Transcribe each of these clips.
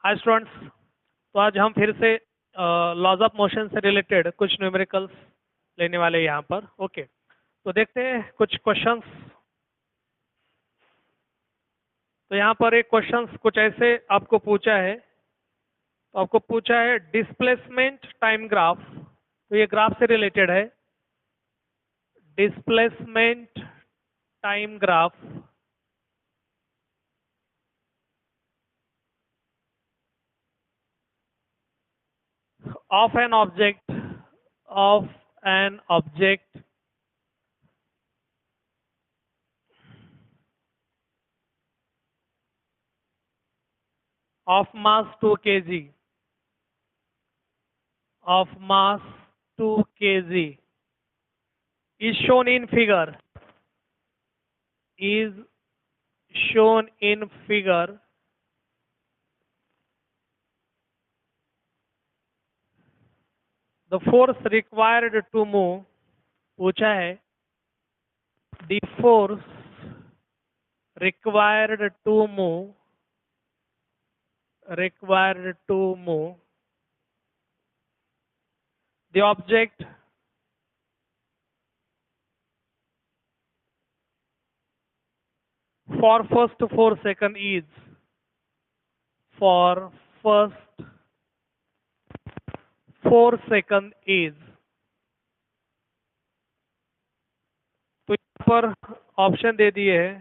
Hi students. तो आज हम फिर से लॉज ऑफ मोशन से रिलेटेड कुछ न्यूमेरिकल्स लेने वाले हैं यहाँ पर। ओके, तो देखते हैं कुछ क्वेश्चंस। तो यहाँ पर एक क्वेश्चंस कुछ ऐसे आपको पूछा है। तो आपको पूछा है डिस्प्लेसमेंट टाइम ग्राफ। तो ये ग्राफ से रिलेटेड है। Displacement time graph of an object of mass 2 kg is shown in figure is shown in figure the force required to move। पूछा है the force required to move the object for first 4 seconds is for first 4 seconds is। तो यहाँ पर option दे दिए है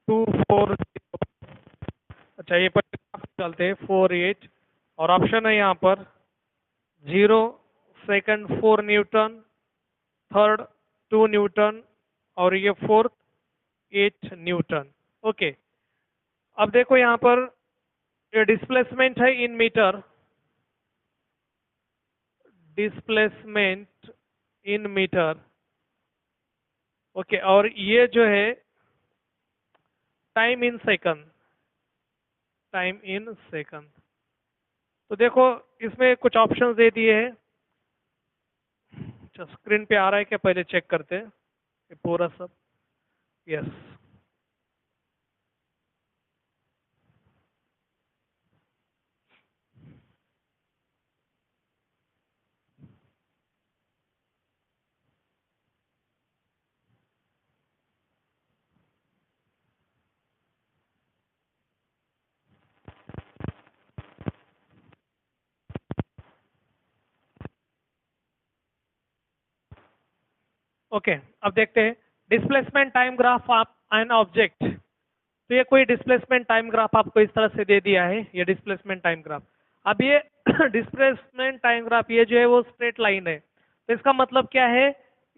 2 4। अच्छा, ये पर चलते हैं 4 8 और ऑप्शन है यहाँ पर 0 सेकंड 4 न्यूटन, थर्ड 2 न्यूटन और ये फोर्थ 8 न्यूटन। ओके, अब देखो यहाँ पर ये डिस्प्लेसमेंट है in metre, displacement in metre. Okay, और ये जो है time in second, time in second. तो देखो इसमें कुछ ऑप्शंस दे दिए हैं। अच्छा, स्क्रीन पे आ रहा है क्या, पहले चेक करते हैं ये पूरा सब। Yes, okay. अब देखते हैं displacement time graph of an object. तो ये कोई डिस्प्लेसमेंट टाइम ग्राफ आपको इस तरह से दे दिया है, ये डिस्प्लेसमेंट टाइम ग्राफ। अब ये डिस्प्लेसमेंट टाइम ग्राफ ये जो है वो स्ट्रेट लाइन है। तो इसका मतलब क्या है,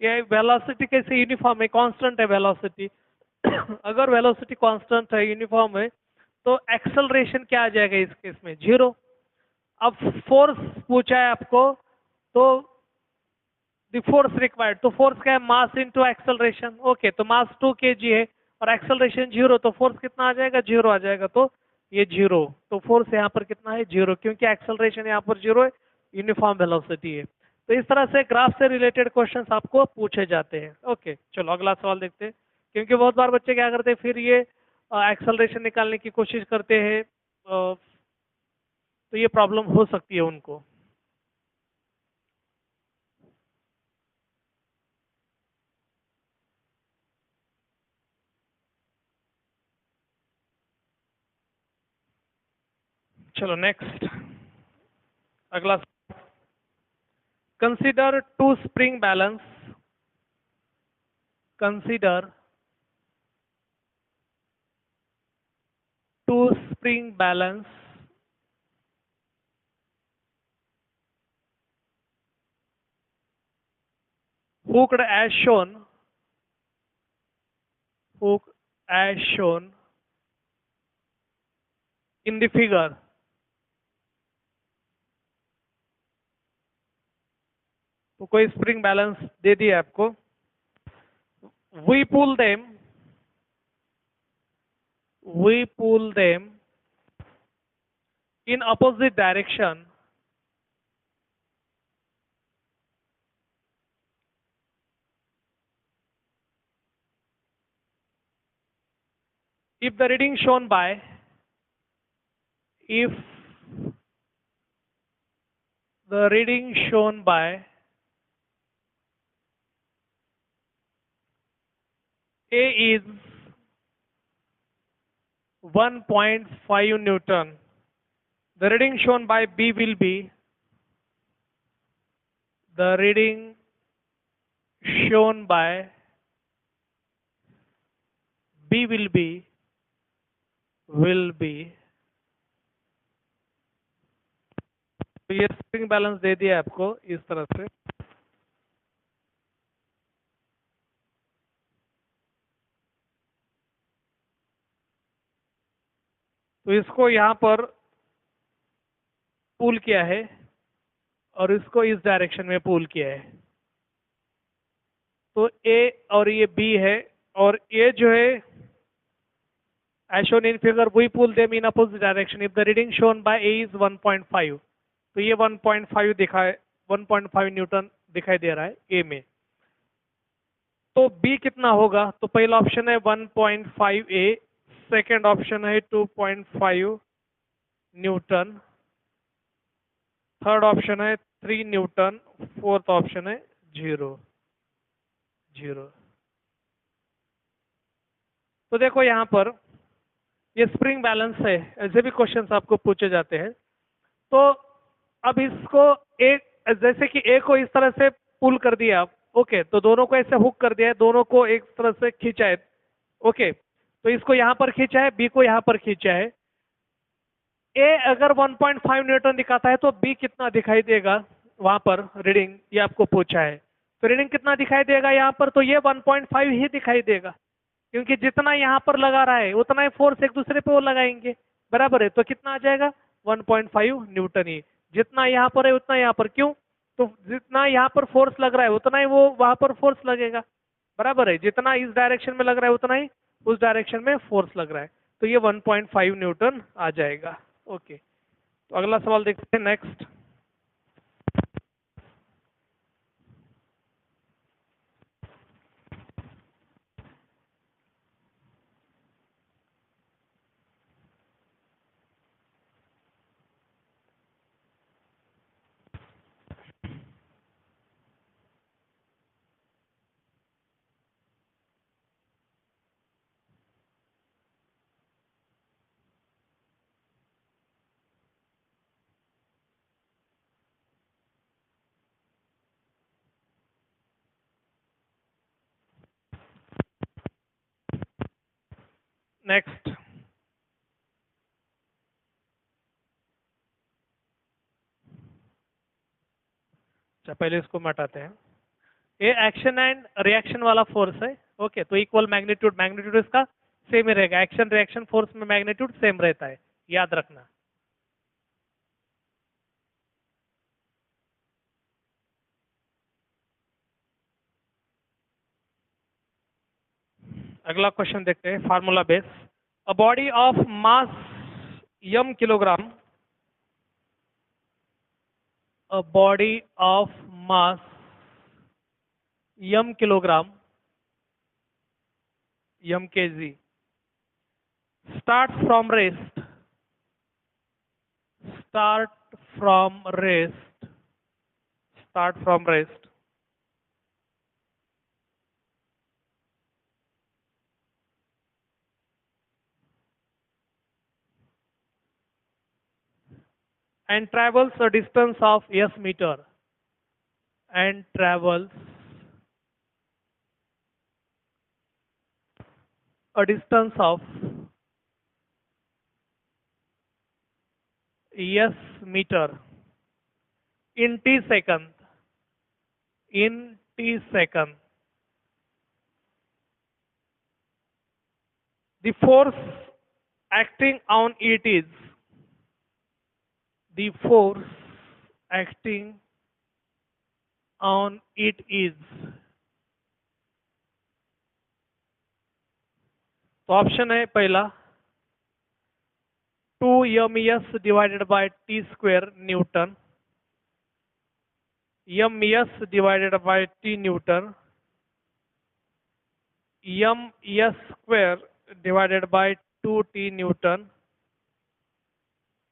ये वेलोसिटी कैसे यूनिफॉर्म है, कांस्टेंट है वेलोसिटी। अगर वेलोसिटी कांस्टेंट है, यूनिफॉर्म है, तो एक्सेलरेशन क्या आ जाएगा इस केस में, 0। अब फोर्स पूछा है आपको, तो द फोर्स रिक्वायर्ड, तो फोर्स क्या है, मास इनटू एक्सेलरेशन। ओके, तो मास 2 kg है और एक्सेलरेशन 0, तो फोर्स कितना आ जाएगा, 0 आ जाएगा। तो ये 0, तो फोर्स यहाँ पर कितना है, 0, क्योंकि एक्सेलरेशन यहाँ पर 0 है, यूनिफॉर्म वेलोसिटी है। तो इस तरह से ग्राफ से रिलेटेड क्वेश्चंस आपको पूछे जाते हैं। ओके, चलो अगला सवाल देखते हैं। क्योंकि बहुत बार बच्चे क्या करते हैं, फिर ये एक्सेलरेशन निकालने की कोशिश करते हैं, तो ये प्रॉब्लम हो सकती है उनको। चलो नेक्स्ट, अगला। Consider to spring balance, consider to spring balance hooked as shown, hooked as shown in the figure। तो कोई स्प्रिंग बैलेंस दे दिया आपको। we pull them we pull them in opposite direction if the reading shown by, if the reading shown by A is 1.5 Newton, the reading shown by B will be, the reading shown by B will be, तो ये spring balance दे दिया आपको इस तरह से। तो इसको यहां पर पुल किया है और इसको इस डायरेक्शन में पुल किया है। तो ए और ये बी है और ये जो है as shown in figure we pull them in opposite direction if the reading shown by A is 1.5, तो ये 1.5 दिखाए 1.5 न्यूटन दिखाई दे रहा है ए में। तो बी कितना होगा? तो पहला ऑप्शन है 1.5 ए, सेकेंड ऑप्शन है 2.5 न्यूटन, थर्ड ऑप्शन है 3 न्यूटन, फोर्थ ऑप्शन है 0। तो देखो यहां पर ये स्प्रिंग बैलेंस है, ऐसे भी क्वेश्चंस आपको पूछे जाते हैं। तो अब इसको एक, जैसे कि ए को इस तरह से पुल कर दिया, ओके, तो दोनों को ऐसे हुक कर दिया है, दोनों को एक तरह से खींचा है, ओके, तो इसको यहां पर खींचा है, बी को यहां पर खींचा है। ए अगर 1.5 न्यूटन दिखाता है तो बी कितना दिखाई देगा वहां पर रीडिंग, ये आपको पूछा है। तो रीडिंग कितना दिखाई देगा यहाँ पर? तो ये 1.5 ही दिखाई देगा, क्योंकि जितना यहाँ पर लगा रहा है उतना ही फोर्स एक दूसरे पे वो लगाएंगे, बराबर है। तो कितना आ जाएगा? 1.5 न्यूटन ही। जितना यहाँ पर है उतना यहाँ पर, क्यों? तो जितना यहाँ पर फोर्स लग रहा है उतना ही वो वहां पर फोर्स लगेगा, बराबर है। जितना इस डायरेक्शन में लग रहा है उतना ही उस डायरेक्शन में फोर्स लग रहा है। तो ये 1.5 न्यूटन आ जाएगा। ओके, तो अगला सवाल देखते हैं, नेक्स्ट। नेक्स्ट, अच्छा पहले इसको हटाते हैं। ये एक्शन एंड रिएक्शन वाला फोर्स है, ओके, तो इक्वल मैग्नीट्यूड, मैग्नीट्यूड इसका सेम ही रहेगा। एक्शन रिएक्शन फोर्स में मैग्नीट्यूड सेम रहता है, याद रखना। अगला क्वेश्चन देखते हैं, formula base. A body of mass m kilogram, a body of mass m kilogram, m kg, start from rest, start from rest, start from rest, and travels a distance of s meter, and travels a distance of s meter in t second, in t second. The force acting on it is, the force acting on it is, तो option है पहला 2 ms divided by T square Newton, ms divided by T Newton, ms square divided by 2t Newton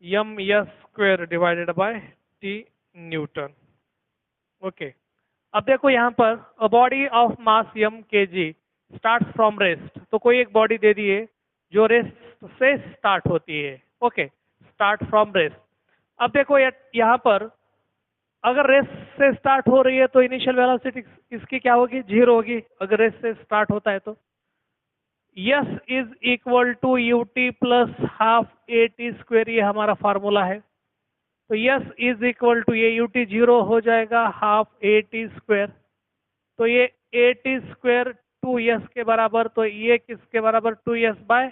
ms square divided by t Newton. Okay, अब देखो यहाँ पर a body of mass m kg start from rest, तो कोई एक body दे दी है जो rest से स्टार्ट होती है। Okay, start from rest. अब देखो यहाँ पर अगर रेस्ट से स्टार्ट हो रही है तो इनिशियल वेलोसिटी इसकी क्या होगी, 0 होगी अगर रेस्ट से स्टार्ट होता है तो। S is equal to u t plus half a t square, ये हमारा फार्मूला है। तो यस इज इक्वल टू ये यू टी 0 हो जाएगा हाफ ए टी स्क्वेयर, तो ये ए टी स्क्वेयर 2s के बराबर, तो ये किसके बराबर, 2s बाय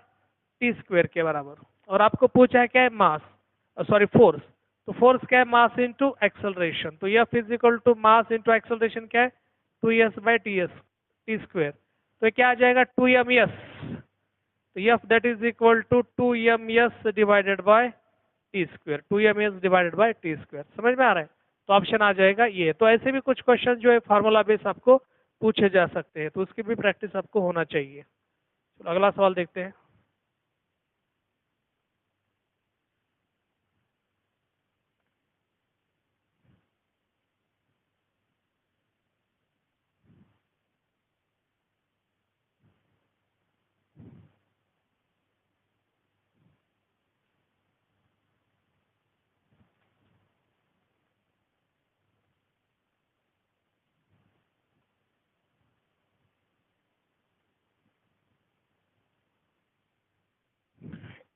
टी स्क्वेयर के बराबर। और आपको पूछा है क्या है, मास, सॉरी फोर्स, तो फोर्स क्या है, मास इंटू एक्सेलरेशन, तो यह physical to mass into acceleration क्या है, 2s बाय टी स्क्वेयर, तो क्या आ जाएगा 2ms, तो F that is equal to 2ms divided by t square, 2ms divided by t square. समझ में आ रहा है, तो ऑप्शन आ जाएगा ये। तो ऐसे भी कुछ क्वेश्चन जो है फार्मूला बेस आपको पूछे जा सकते हैं, तो उसकी भी प्रैक्टिस आपको होना चाहिए। चलो अगला सवाल देखते हैं।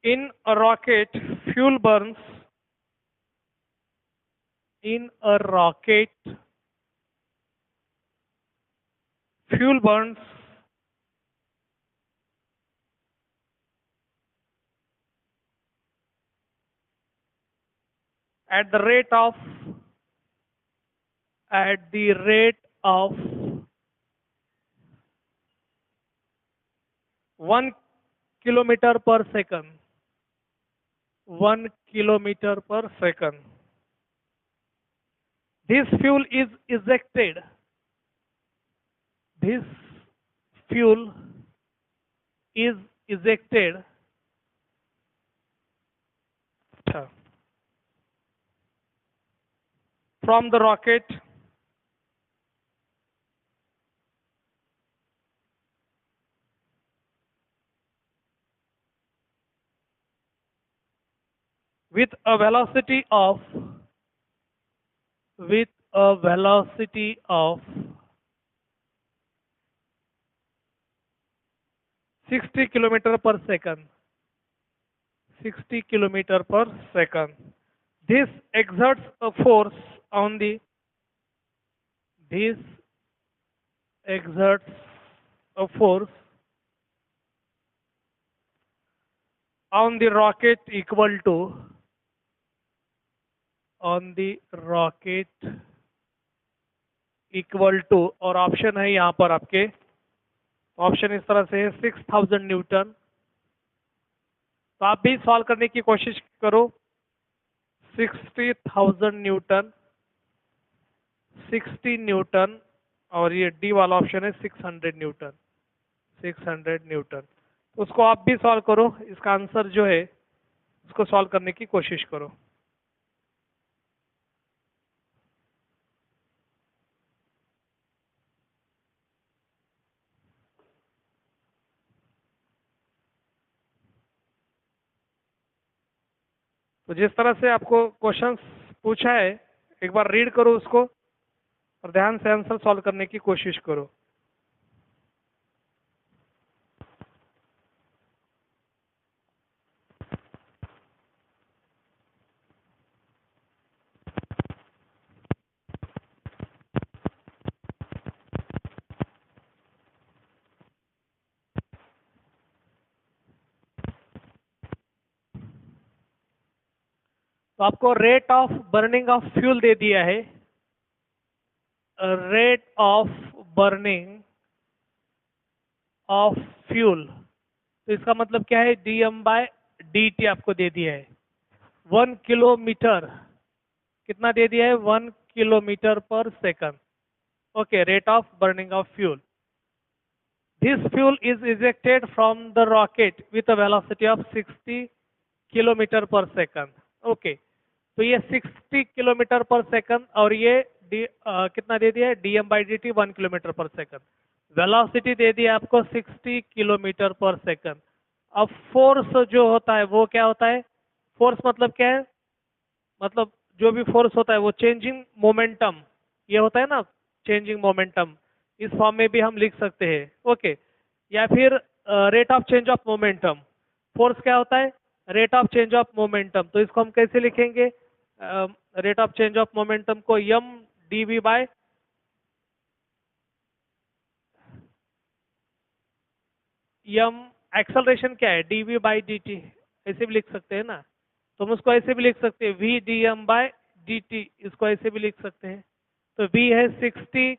In a rocket, fuel burns. In a rocket, fuel burns at the rate of at the rate of 1 kilometer per second. 1 kilometer per second. This fuel is ejected. This fuel is ejected. From the rocket with a velocity of 60 kilometer per second. 60 kilometer per second. This exerts a force on the this exerts a force on the rocket equal to on the rocket equal to, और option है यहाँ पर आपके, option इस तरह से है 6000 Newton. तो आप भी सॉल्व करने की कोशिश करो। 60,000 न्यूटन, 60 न्यूटन, और ये डी वाला ऑप्शन है 600 न्यूटन, 600 न्यूटन। तो उसको आप भी सॉल्व करो, इसका आंसर जो है उसको सॉल्व करने की कोशिश करो। तो जिस तरह से आपको क्वेश्चंस पूछा है, एक बार रीड करो उसको और ध्यान से आंसर सॉल्व करने की कोशिश करो। तो आपको rate of burning of fuel दे दिया है, rate of burning of fuel, तो इसका मतलब क्या है, dm/dt आपको दे दिया है। 1 किलोमीटर कितना दे दिया है, 1 किलोमीटर पर second. Okay, rate of burning of fuel. This fuel is ejected from the rocket with a velocity of 60 kilometre पर सेकंड. ओके, तो ये 60 किलोमीटर पर सेकंड और ये कितना दे दिया है, dm/dt 1 किलोमीटर पर सेकंड. वेलोसिटी दे दिया आपको 60 किलोमीटर पर सेकंड. अब फोर्स जो होता है वो क्या होता है? फोर्स मतलब क्या है? मतलब जो भी फोर्स होता है वो चेंजिंग मोमेंटम, ये होता है ना, चेंजिंग मोमेंटम. इस फॉर्म में भी हम लिख सकते हैं. ओके, या फिर rate of change of momentum. Force क्या होता है? Rate of change of momentum. तो इसको हम कैसे लिखेंगे? Rate of change of momentum को m dv by m. Acceleration क्या है? dv by dt. ऐसे भी लिख सकते हैं ना. तो हम उसको ऐसे भी लिख सकते हैं v dm बाय dt. इसको ऐसे भी लिख सकते हैं. तो v है 60,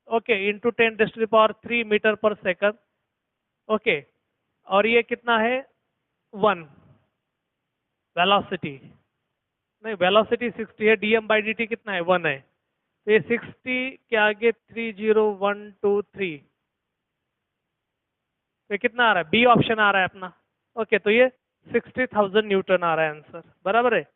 okay, into 10⁻³ metre per second. Okay, और ये कितना है? 1 वेलोसिटी. नहीं, वेलोसिटी 60 है, dm/dt कितना है? 1 है. तो ये 60 के आगे 30123, तो ये कितना आ रहा है? बी ऑप्शन आ रहा है अपना. ओके, तो ये 60,000 न्यूटन आ रहा है आंसर. बराबर है.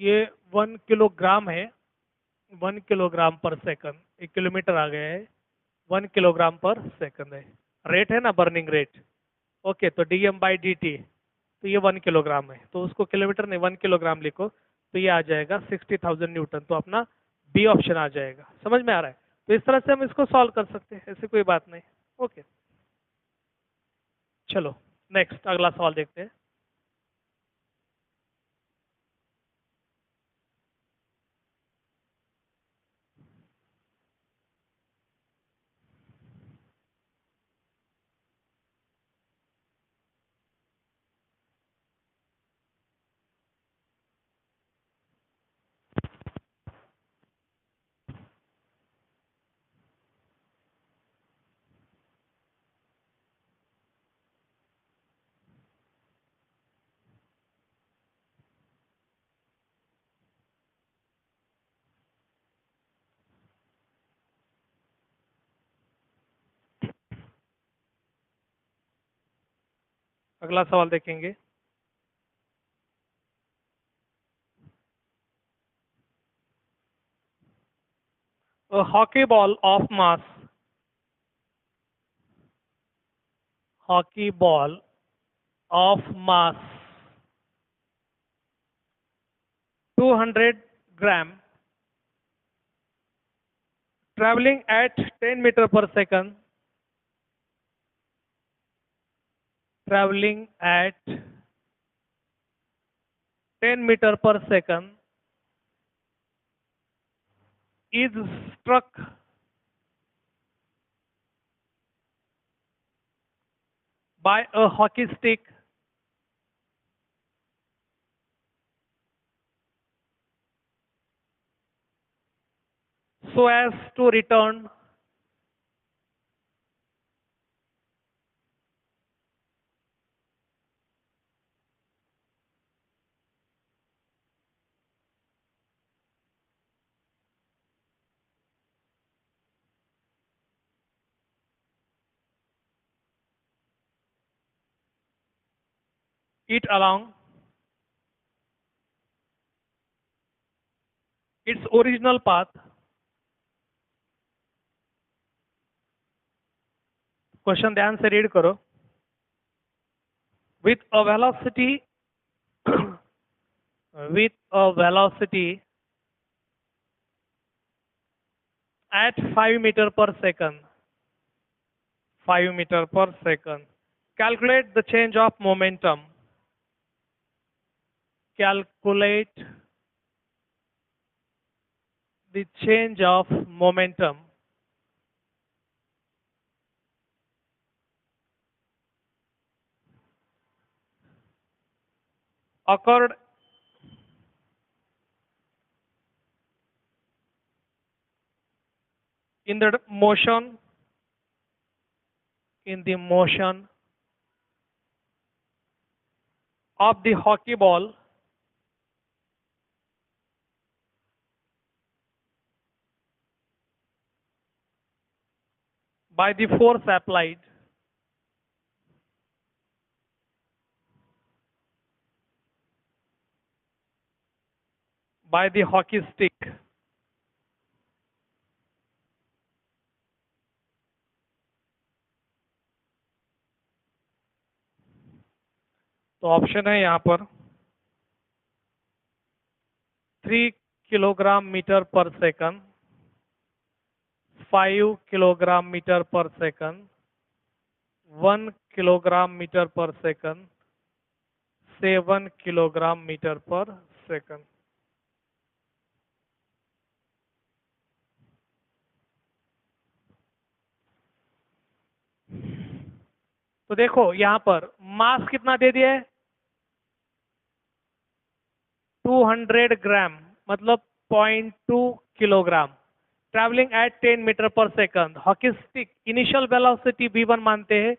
ये 1 किलोग्राम है. 1 किलोग्राम पर सेकंड. 1 किलोमीटर आ गया है. 1 किलोग्राम पर सेकंड है. रेट है ना, बर्निंग रेट. ओके, तो dm/dt, तो ये 1 किलोग्राम है. तो उसको किलोमीटर नहीं, 1 किलोग्राम लिखो. तो ये आ जाएगा 60,000 न्यूटन. तो अपना बी ऑप्शन आ जाएगा. समझ में आ रहा है? तो इस तरह से हम इसको सॉल्व कर सकते हैं, ऐसी कोई बात नहीं. ओके, चलो नेक्स्ट अगला सवाल देखते हैं. अगला सवाल देखेंगे. A hockey ball of mass, hockey ball of mass 200 gram, traveling at 10 meter per second, traveling at 10 meter per second, is struck by a hockey stick so as to return it along its original path. Question ध्यान से read करो. With a velocity with a velocity at 5 meter per second, 5 meter per second, calculate the change of momentum. Calculate the change of momentum occurred in the motion of the hockey ball by the force applied by the hockey stick. तो option है यहाँ पर 3 kilogram metre per second, 5 kilogram metre per second, 1 kilogram metre per second, 7 kilogram metre per second. तो देखो यहाँ पर मास कितना दे दिया है, 200 ग्राम, मतलब 0.2 kilogram, travelling eight 10 metre per second. Hockey stick initial velocity v1 मानते हैं,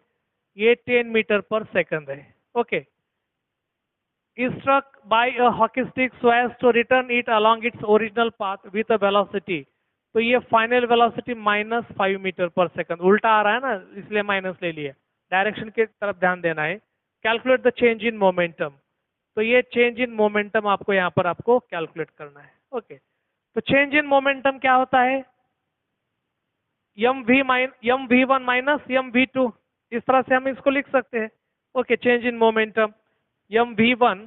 ये 10 मीटर पर सेकंड है। Okay, struck by a hockey stick so as to return it along its original path with a velocity। तो ये final velocity -5 metre per second, उल्टा आ रहा है ना, इसलिए माइनस ले लिया, डायरेक्शन की तरफ ध्यान देना है। Calculate the change in momentum, तो ये चेंज इन मोमेंटम आपको यहाँ पर आपको कैलकुलेट करना है। ओके, तो चेंज इन मोमेंटम क्या होता है, mv1 माइनस mv2, इस तरह से हम इसको लिख सकते हैं। Okay, change in momentum mv1,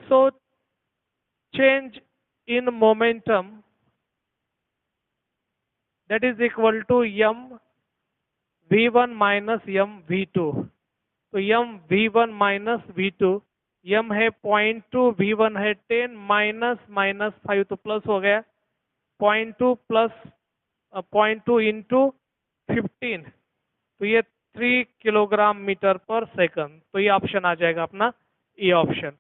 so change in momentum that is equal to mv1 minus mv2। तो mv1 minus v2, m है 0.2, v1 है 10, माइनस 5 तो प्लस हो गया, 0.2 प्लस 0.2 इंटू 15, तो ये 3 किलोग्राम मीटर पर सेकंड। तो ये ऑप्शन आ जाएगा अपना ए ऑप्शन।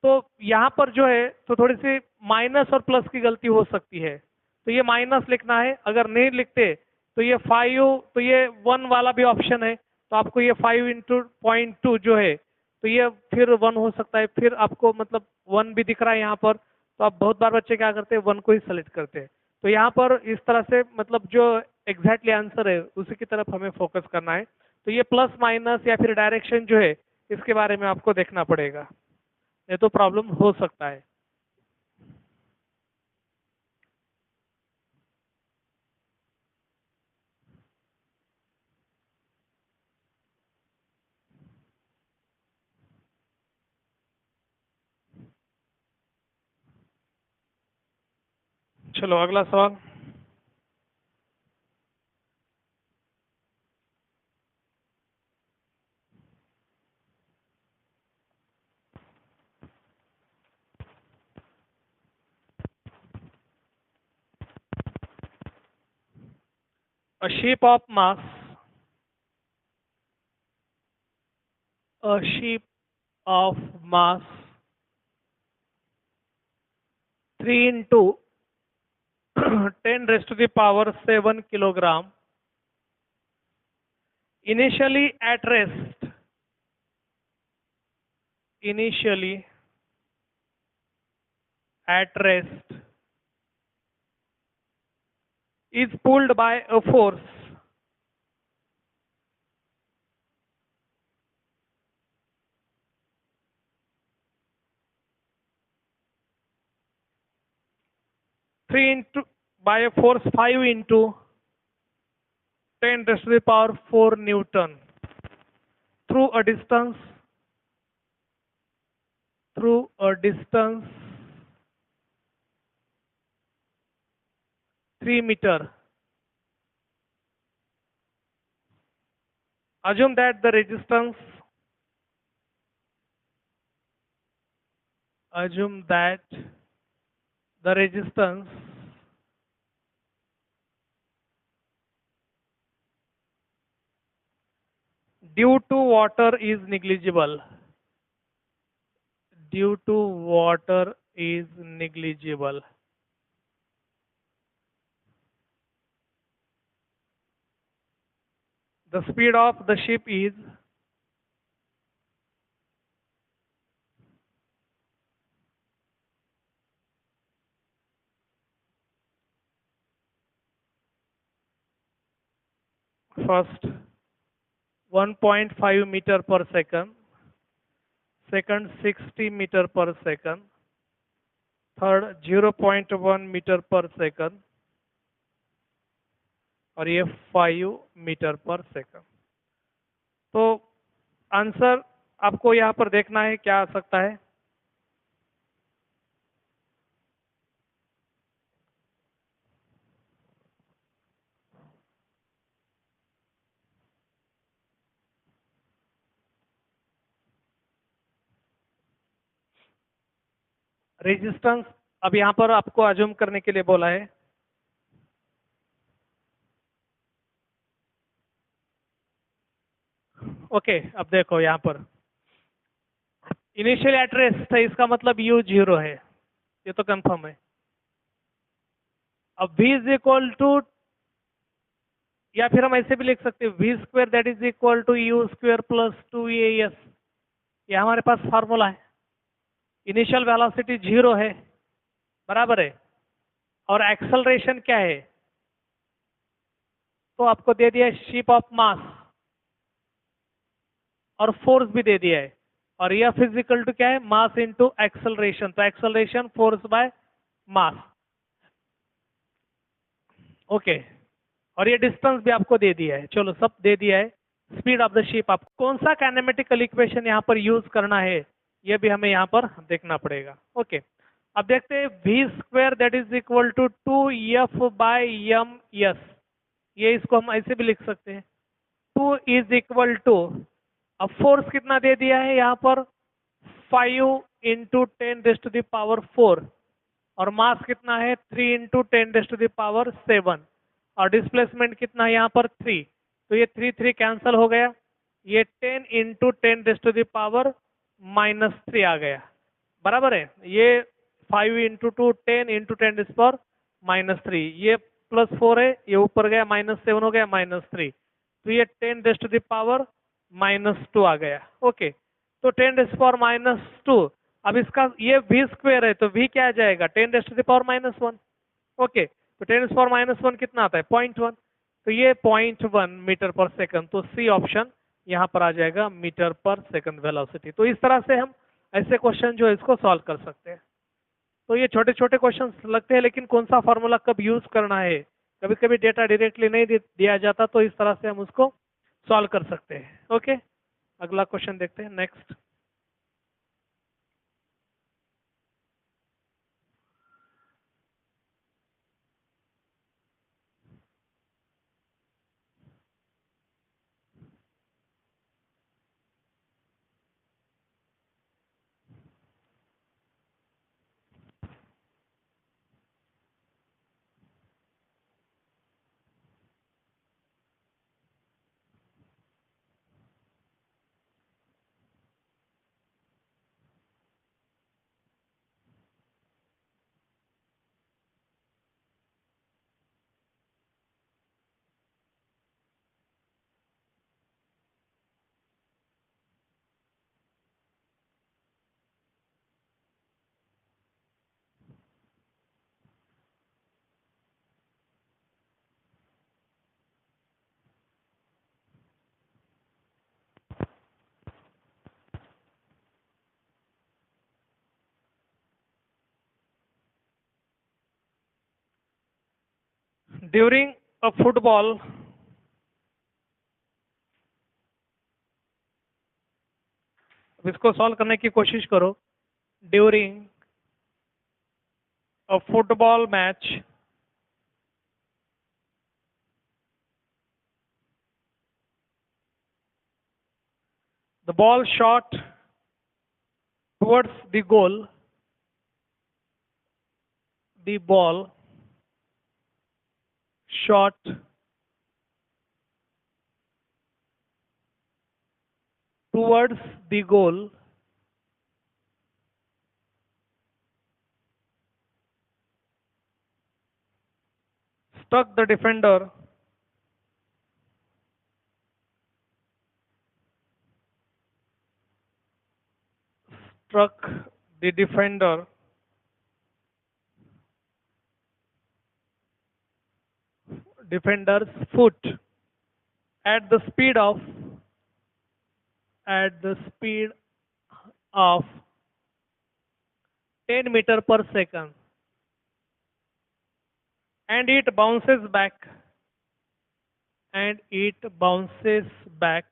तो यहाँ पर जो है तो थोड़ी सी माइनस और प्लस की गलती हो सकती है, तो ये माइनस लिखना है, अगर नहीं लिखते तो ये 5, तो ये 1 वाला भी ऑप्शन है, तो आपको ये 5 इंटू 0.2 जो है, तो ये फिर 1 हो सकता है, फिर आपको मतलब 1 भी दिख रहा है यहाँ पर, तो आप बहुत बार बच्चे क्या करते हैं 1 को ही सेलेक्ट करते हैं। तो यहाँ पर इस तरह से मतलब जो एग्जैक्टली आंसर है उसी की तरफ हमें फोकस करना है। तो ये प्लस माइनस या फिर डायरेक्शन जो है इसके बारे में आपको देखना पड़ेगा, ये तो प्रॉब्लम हो सकता है। चलो अगला सवाल। A sheep of mass, a sheep of mass 3 into 10 raised to the power 7 kilogram, initially at rest, initially at rest, is pulled by a force 3 into by a force 5 into 10 raised to the power 4 Newton through a distance 3 meter. Assume that the resistance, assume that the resistance due to water is negligible, due to water is negligible. The speed of the ship is first 1.5 meter per second, second 60 meter per second, third 0.1 metre per second और ये 5 metre per second. तो answer आपको यहाँ पर देखना है क्या आ सकता है। रेजिस्टेंस अब यहाँ पर आपको अज्यूम करने के लिए बोला है। ओके, अब देखो यहाँ पर इनिशियल एड्रेस है, इसका मतलब U 0 है, ये तो कंफर्म है। अब V इज इक्वल टू, या फिर हम ऐसे भी लिख सकते हैं V square that is equal to U square plus 2AS, ये हमारे पास फार्मूला है। इनिशियल वेलोसिटी 0 है, बराबर है, और एक्सेलरेशन क्या है, तो आपको दे दिया है शिप ऑफ मास, और फोर्स भी दे दिया है, और यह फिजिकल टू क्या है, मास इनटू एक्सेलरेशन, तो acceleration force by mass. Okay, और ये डिस्टेंस भी आपको दे दिया है, चलो सब दे दिया है। स्पीड ऑफ द शिप, आपको कौन सा काइनेमेटिकल इक्वेशन यहाँ पर यूज करना है ये भी हमें यहाँ पर देखना पड़ेगा। ओके, अब देखते हैं V square that is equal to 2F by MS, ये इसको हम ऐसे भी लिख सकते हैं 2 इज इक्वल टू, अब फोर्स कितना दे दिया है यहाँ पर 5 इंटू 10⁻⁴, और मास कितना है 3 इंटू 10⁻⁷, और डिस्प्लेसमेंट कितना है यहाँ पर 3, तो ये 3 कैंसिल हो गया, ये 10 इंटू 10⁻³ आ गया, बराबर है। ये 5 इंटू 2 10 इंटू 10⁻⁻3, ये +4 है, ये ऊपर गया -7 हो गया -3, तो ये 10⁻⁻² आ गया। ओके, तो 10⁻², अब इसका ये V स्क्वायर है तो V क्या आ जाएगा 10⁻⁻1। ओके, तो 10⁻⁻1 कितना आता है 0.1, तो ये 0.1 मीटर पर सेकंड, तो सी ऑप्शन यहाँ पर आ जाएगा, मीटर पर सेकंड वेलोसिटी। तो इस तरह से हम ऐसे क्वेश्चन जो है इसको सॉल्व कर सकते हैं। तो ये छोटे छोटे क्वेश्चन लगते हैं, लेकिन कौन सा फॉर्मूला कब यूज करना है, कभी कभी डेटा डायरेक्टली नहीं दिया जाता, तो इस तरह से हम उसको सॉल्व कर सकते हैं। ओके, अगला क्वेश्चन देखते हैं, नेक्स्ट। ड्यूरिंग अ फुटबॉल, इसको सॉल्व करने की कोशिश करो। During a football match, the ball shot towards the goal, the ball shot towards the goal struck the defender struck the defender's foot at the speed of at the speed of 10 meter per second, and it bounces back and it bounces back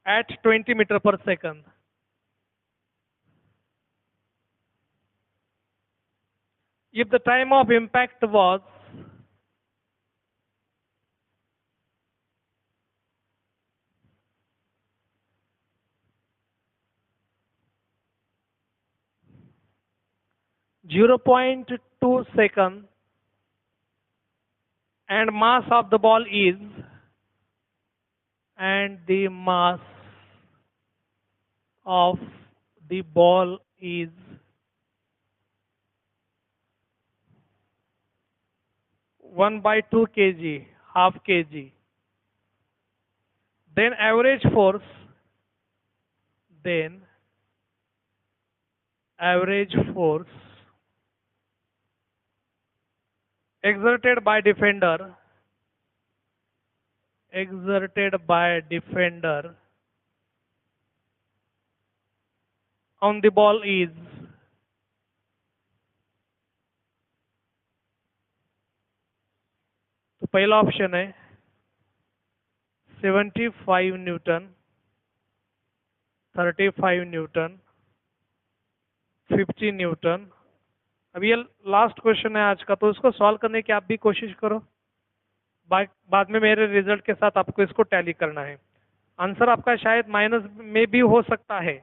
at 20 meter per second. If the time of impact was 0.2 second and mass of the ball is and the mass of the ball is 1/2 kg, half kg, then average force exerted by defender on the ball is तो पहला option है 75 Newton, 35 Newton, 50 Newton. अब ये last question है आज का, तो इसको सॉल्व करने की आप भी कोशिश करो। बाद में मेरे रिजल्ट के साथ आपको इसको टैली करना है। आंसर आपका शायद माइनस में भी हो सकता है।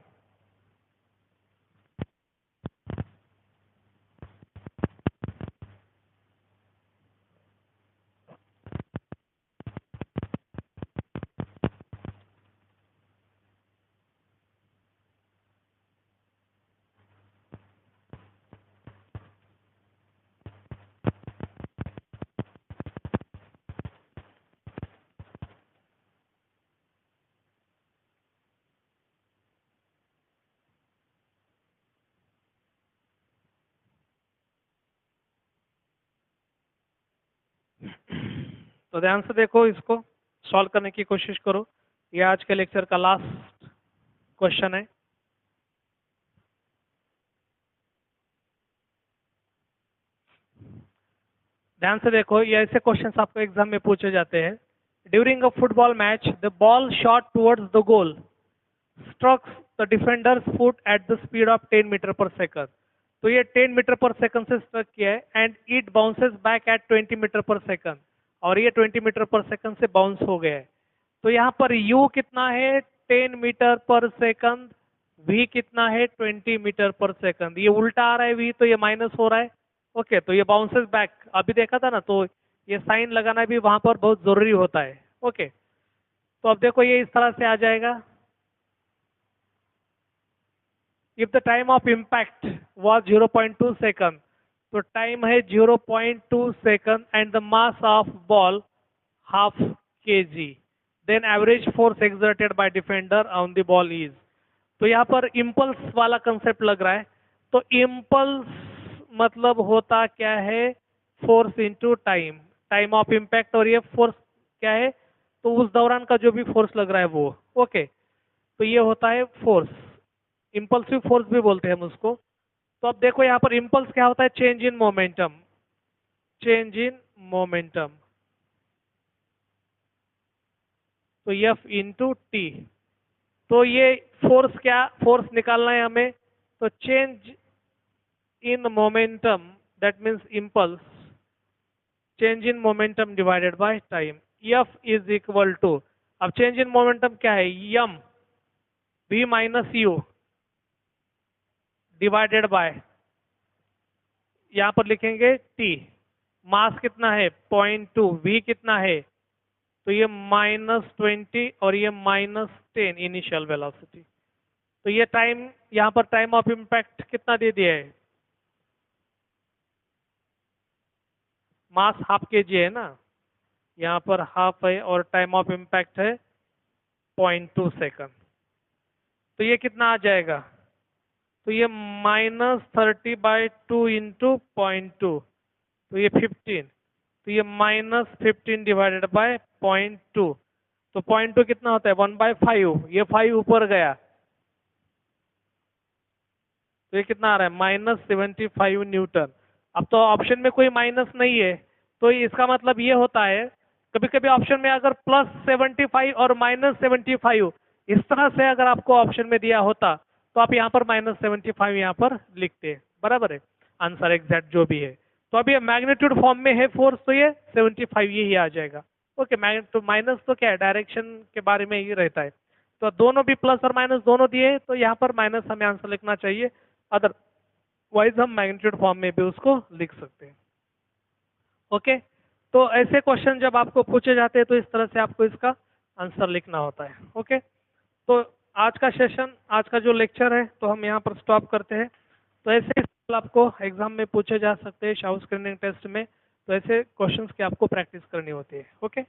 तो ध्यान से देखो, इसको सॉल्व करने की कोशिश करो। ये आज के लेक्चर का लास्ट क्वेश्चन है। ध्यान से देखो, ये ऐसे क्वेश्चंस आपको एग्जाम में पूछे जाते हैं। During a football match the ball shot towards the goal strucks the defenders foot at the speed of 10 metre per second. तो ये 10 मीटर पर सेकंड से स्ट्रक किया है and it bounces back at 20 metre per second, और ये 20 metre per second से bounce हो गया है। तो यहाँ पर u कितना है 10 मीटर पर सेकंड, v कितना है 20 मीटर पर सेकंड। ये उल्टा आ रहा है v, तो ये माइनस हो रहा है। ओके, तो ये बाउंसेस बैक अभी देखा था ना, तो ये साइन लगाना भी वहां पर बहुत जरूरी होता है। ओके, तो अब देखो ये इस तरह से आ जाएगा। If the time of impact was 0.2 second, तो टाइम है 0.2 second and the mass of ball half kg, then average force exerted by defender on the ball is. तो यहाँ पर इम्पल्स वाला कंसेप्ट लग रहा है। तो इम्पल्स मतलब होता क्या है, force into time, time of impact, और ये फोर्स क्या है, तो उस दौरान का जो भी फोर्स लग रहा है वो। ओके, तो ये होता है फोर्स, इम्पल्सिव फोर्स भी बोलते हैं हम उसको। तो अब देखो यहाँ पर इम्पल्स क्या होता है, चेंज इन मोमेंटम, तो F इंटू टी। तो ये फोर्स, क्या फोर्स निकालना है हमें, तो change in momentum that means impulse, change in momentum divided by time, F is equal to, अब चेंज इन मोमेंटम क्या है, m v minus u divided by, यहां पर लिखेंगे t, मास कितना है 0.2, v कितना है, तो ये -20 और ये -10 इनिशियल वेलोसिटी। तो तो ये टाइम, यहाँ पर टाइम ऑफ इम्पैक्ट कितना दे दिया है? मास हाफ केजी है ना, यहाँ पर हाफ है और टाइम ऑफ इम्पैक्ट है 0.2 सेकंड। तो ये कितना आ जाएगा? तो ये -30/2 इंटू 0.2, तो ये 15। तो ये -15 डिवाइडेड बाय 0.2। तो 0.2 कितना होता है? 1/5। ये 5 ऊपर गया, तो ये कितना आ रहा है? -75 न्यूटन। अब तो ऑप्शन में कोई माइनस नहीं है, तो इसका मतलब ये होता है, कभी कभी ऑप्शन में अगर +75 और -75 इस तरह से अगर आपको ऑप्शन में दिया होता, तो आप यहाँ पर -75 यहाँ पर लिखते हैं, बराबर है, आंसर एग्जैक्ट जो भी है। तो अभी मैग्नीट्यूड फॉर्म में है फोर्स, तो ये 75 यही आ जाएगा। ओके, तो माइनस तो क्या है, डायरेक्शन के बारे में ही रहता है। तो दोनों भी प्लस और माइनस दोनों दिए, तो यहाँ पर माइनस हमें आंसर लिखना चाहिए, अदरवाइज हम मैग्नीट्यूड फॉर्म में भी उसको लिख सकते हैं। ओके, तो ऐसे क्वेश्चन जब आपको पूछे जाते हैं तो इस तरह से आपको इसका आंसर लिखना होता है। ओके, तो आज का सेशन, आज का जो लेक्चर है, तो हम यहाँ पर स्टॉप करते हैं। तो ऐसे ही सवाल आपको एग्जाम में पूछे जा सकते हैं, शाउ स्क्रीनिंग टेस्ट में। तो ऐसे क्वेश्चंस की आपको प्रैक्टिस करनी होती है। ओके।